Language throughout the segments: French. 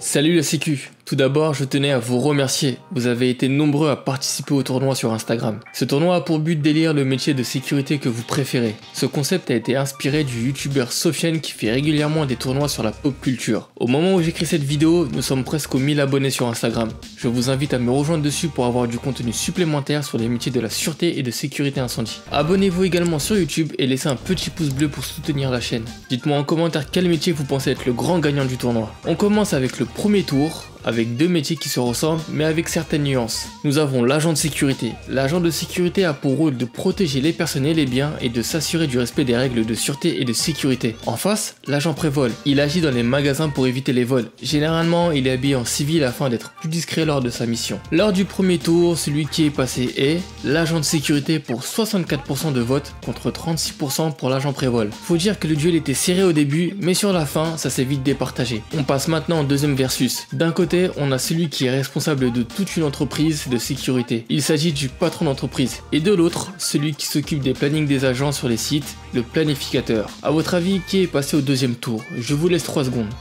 Salut la sécu. Tout d'abord, je tenais à vous remercier. Vous avez été nombreux à participer au tournoi sur Instagram. Ce tournoi a pour but d'élire le métier de sécurité que vous préférez. Ce concept a été inspiré du youtubeur Sofiane qui fait régulièrement des tournois sur la pop culture. Au moment où j'écris cette vidéo, nous sommes presque aux 1000 abonnés sur Instagram. Je vous invite à me rejoindre dessus pour avoir du contenu supplémentaire sur les métiers de la sûreté et de sécurité incendie. Abonnez-vous également sur YouTube et laissez un petit pouce bleu pour soutenir la chaîne. Dites-moi en commentaire quel métier vous pensez être le grand gagnant du tournoi. On commence avec le premier tour, avec deux métiers qui se ressemblent mais avec certaines nuances. Nous avons l'agent de sécurité. L'agent de sécurité a pour rôle de protéger les personnes et les biens et de s'assurer du respect des règles de sûreté et de sécurité. En face, l'agent prévole. Il agit dans les magasins pour éviter les vols. Généralement, il est habillé en civil afin d'être plus discret lors de sa mission. Lors du premier tour, celui qui est passé est l'agent de sécurité pour 64% de votes contre 36% pour l'agent prévole. Faut dire que le duel était serré au début, mais sur la fin, ça s'est vite départagé. On passe maintenant au deuxième versus. D'un côté, on a celui qui est responsable de toute une entreprise de sécurité. Il s'agit du patron d'entreprise. Et de l'autre, celui qui s'occupe des plannings des agents sur les sites, le planificateur. A votre avis, qui est passé au deuxième tour? Je vous laisse 3 secondes.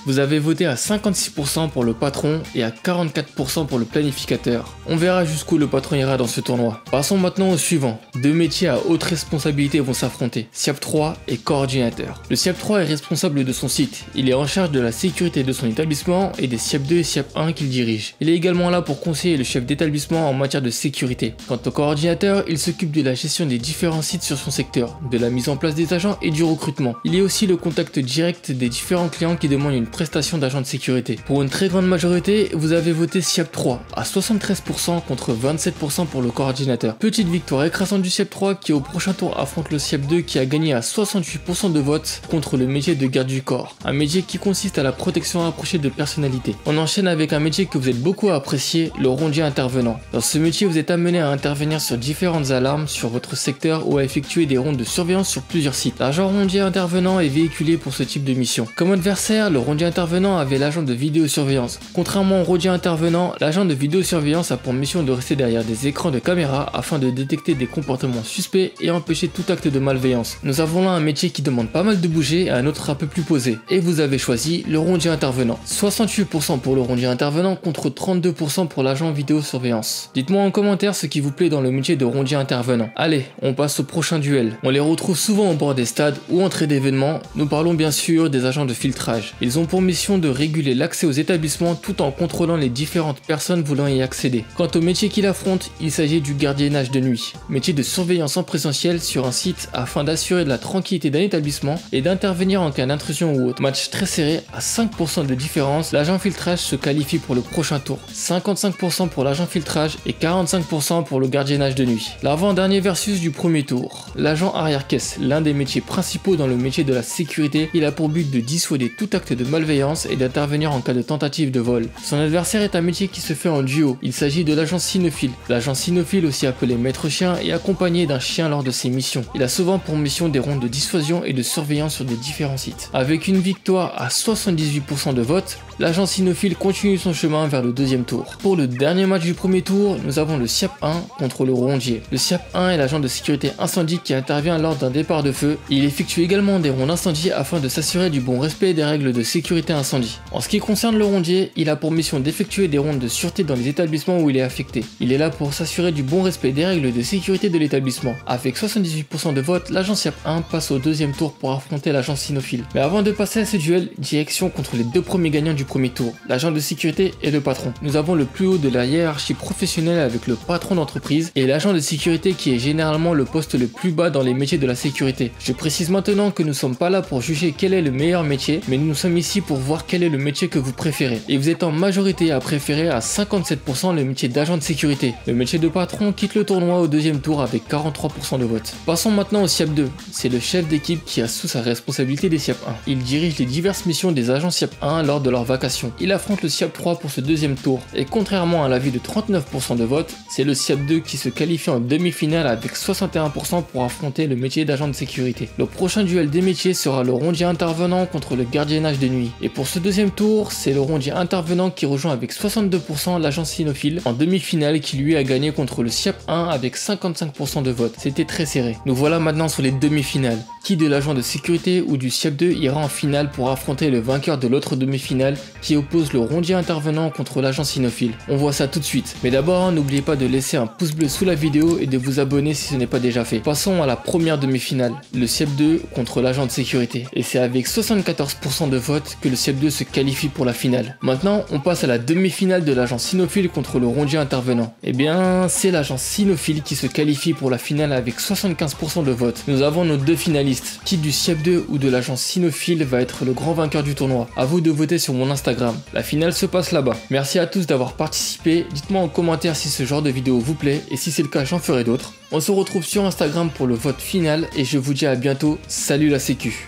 Vous avez voté à 56% pour le patron et à 44% pour le planificateur. On verra jusqu'où le patron ira dans ce tournoi. Passons maintenant au suivant. Deux métiers à haute responsabilité vont s'affronter, SIAP 3 et coordinateur. Le SIAP 3 est responsable de son site. Il est en charge de la sécurité de son établissement et des SIAP 2 et SIAP 1 qu'il dirige. Il est également là pour conseiller le chef d'établissement en matière de sécurité. Quant au coordinateur, il s'occupe de la gestion des différents sites sur son secteur, de la mise en place des agents et du recrutement. Il est aussi le contact direct des différents clients qui demandent une prestation d'agent de sécurité. Pour une très grande majorité, vous avez voté SIAP 3 à 73% contre 27% pour le coordinateur. Petite victoire écrasante du SIAP 3 qui au prochain tour affronte le SIAP 2 qui a gagné à 68% de votes contre le métier de garde du corps. Un métier qui consiste à la protection rapprochée de personnalités. On enchaîne avec un métier que vous êtes beaucoup à apprécier, le rondier intervenant. Dans ce métier, vous êtes amené à intervenir sur différentes alarmes sur votre secteur ou à effectuer des rondes de surveillance sur plusieurs sites. L'agent rondier intervenant est véhiculé pour ce type de mission. Comme adversaire, le rondier intervenant avait l'agent de vidéosurveillance. Contrairement au rondier intervenant, l'agent de vidéosurveillance a pour mission de rester derrière des écrans de caméra afin de détecter des comportements suspects et empêcher tout acte de malveillance. Nous avons là un métier qui demande pas mal de bouger et un autre un peu plus posé. Et vous avez choisi le rondier intervenant. 68% pour le rondier intervenant contre 32% pour l'agent vidéosurveillance. Dites-moi en commentaire ce qui vous plaît dans le métier de rondier intervenant. Allez, on passe au prochain duel. On les retrouve souvent au bord des stades ou entrée d'événements. Nous parlons bien sûr des agents de filtrage. Ils ont pour mission de réguler l'accès aux établissements tout en contrôlant les différentes personnes voulant y accéder. Quant au métier qu'il affronte, il s'agit du gardiennage de nuit, métier de surveillance en présentiel sur un site afin d'assurer de la tranquillité d'un établissement et d'intervenir en cas d'intrusion ou autre. Match très serré à 5% de différence, l'agent filtrage se qualifie pour le prochain tour. 55% pour l'agent filtrage et 45% pour le gardiennage de nuit. L'avant-dernier versus du premier tour. L'agent arrière-caisse, l'un des métiers principaux dans le métier de la sécurité, il a pour but de dissuader tout acte de malveillance et d'intervenir en cas de tentative de vol. Son adversaire est un métier qui se fait en duo. Il s'agit de l'agent cynophile. L'agent cynophile, aussi appelé maître chien, est accompagné d'un chien lors de ses missions. Il a souvent pour mission des rondes de dissuasion et de surveillance sur des différents sites. Avec une victoire à 78% de votes, l'agent cynophile continue son chemin vers le deuxième tour. Pour le dernier match du premier tour, nous avons le SIAP 1 contre le rondier. Le SIAP 1 est l'agent de sécurité incendie qui intervient lors d'un départ de feu. Il effectue également des rondes incendie afin de s'assurer du bon respect des règles de sécurité incendie. En ce qui concerne le rondier, il a pour mission d'effectuer des rondes de sûreté dans les établissements où il est affecté. Il est là pour s'assurer du bon respect des règles de sécurité de l'établissement. Avec 78% de votes, l'agent SIAP 1 passe au deuxième tour pour affronter l'agent cynophile. Mais avant de passer à ce duel, direction contre les deux premiers gagnants du premier tour, l'agent de sécurité et le patron. Nous avons le plus haut de la hiérarchie professionnelle avec le patron d'entreprise et l'agent de sécurité qui est généralement le poste le plus bas dans les métiers de la sécurité. Je précise maintenant que nous ne sommes pas là pour juger quel est le meilleur métier, mais nous sommes ici pour voir quel est le métier que vous préférez. Et vous êtes en majorité à préférer à 57% le métier d'agent de sécurité. Le métier de patron quitte le tournoi au deuxième tour avec 43% de votes. Passons maintenant au SIAP 2. C'est le chef d'équipe qui a sous sa responsabilité des SIAP 1. Il dirige les diverses missions des agents SIAP 1 lors de leurs vacations. Il affronte le SIAP 3 pour ce deuxième tour. Et contrairement à l'avis de 39% de votes, c'est le SIAP 2 qui se qualifie en demi-finale avec 61% pour affronter le métier d'agent de sécurité. Le prochain duel des métiers sera le rondier intervenant contre le gardiennage de nuit. nuit. Et pour ce deuxième tour, c'est le rondier intervenant qui rejoint avec 62% l'agent cynophile en demi-finale qui lui a gagné contre le SIAP 1 avec 55% de vote. C'était très serré. Nous voilà maintenant sur les demi-finales. Qui de l'agent de sécurité ou du SIAP 2 ira en finale pour affronter le vainqueur de l'autre demi-finale qui oppose le rondier intervenant contre l'agent cynophile? On voit ça tout de suite. Mais d'abord, n'oubliez pas de laisser un pouce bleu sous la vidéo et de vous abonner si ce n'est pas déjà fait. Passons à la première demi-finale, le SIAP 2 contre l'agent de sécurité. Et c'est avec 74% de vote que le SIAP 2 se qualifie pour la finale. Maintenant, on passe à la demi-finale de l'agent cynophile contre le rondier intervenant. Eh bien, c'est l'agent cynophile qui se qualifie pour la finale avec 75% de vote. Nous avons nos deux finalistes. Qui du SIAP 2 ou de l'agent cynophile va être le grand vainqueur du tournoi? A vous de voter sur mon Instagram. La finale se passe là-bas. Merci à tous d'avoir participé. Dites-moi en commentaire si ce genre de vidéo vous plaît et si c'est le cas, j'en ferai d'autres. On se retrouve sur Instagram pour le vote final et je vous dis à bientôt. Salut la sécu.